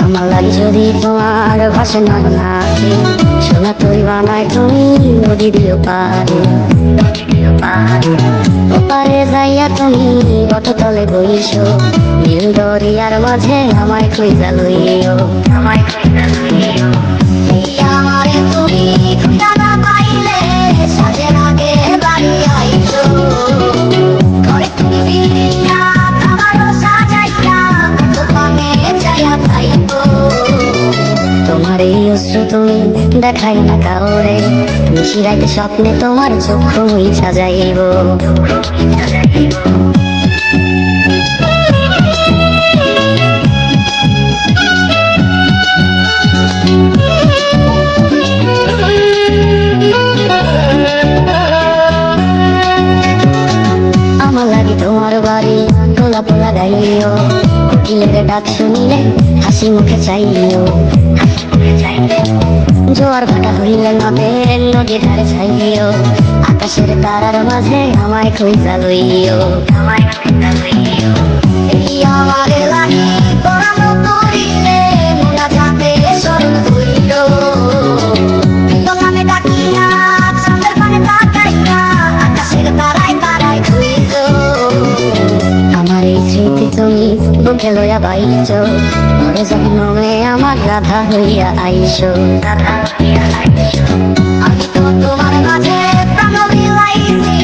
আমার লাগে যদি তোমার ভাষা না নাকি সোনা তুই বানায় তুমি নদী দিও পারে ওপারে যাইয়া তুমি বটতলে বইছো নীল দরিয়ার মাঝে আমায় খুঁজা লইও আমায় খুঁজা লইও আমারে তুমি খুঁজা না পাইলে সাজের আগে বাড়ি আইছো ঘরে তুমি বিনা আমারও সাজাইয়া দোকানে যাইয়া খাইবো তোমার এই অশ্রু তুমি দেখাই না কাউরে নিশিরাইতে স্বপ্নে তোমার চক্ষু ইচ্ছা যাইব আমার লাগে তোমার বাড়ি গোলাপ লাগাইও কোকিলের ডাক শুনিলে হাসি মুখে চাইও জোয়ার ভাটা হইলে নদের নদীর ধারে চাইও আকাশের তারার মাঝে আমায় খুঁজা লইও আমায় খুঁজা লইও এই আমার লাগে পরানো করিলে মোনা যাতে স্মরণ হইল তোমাকে ডাকিয়া চাঁদের পানে তাকাইয়া আকাশের তারায় তারায় খুঁজল আমার এই স্মৃতি তুমি বুকে লইয়া বাইছো ঘরে জন্মে আমার রাধা হইয়া আইসো রাধা হইয়া আইসো আমি তো তোমার মাঝে প্রাণ বিলাইছি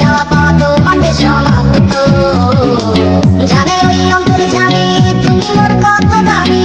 যাওয়া পাওয়া তোমাকে সমাপ্ত জানে ওই অন্তর জানি তুমি মোর কত দামি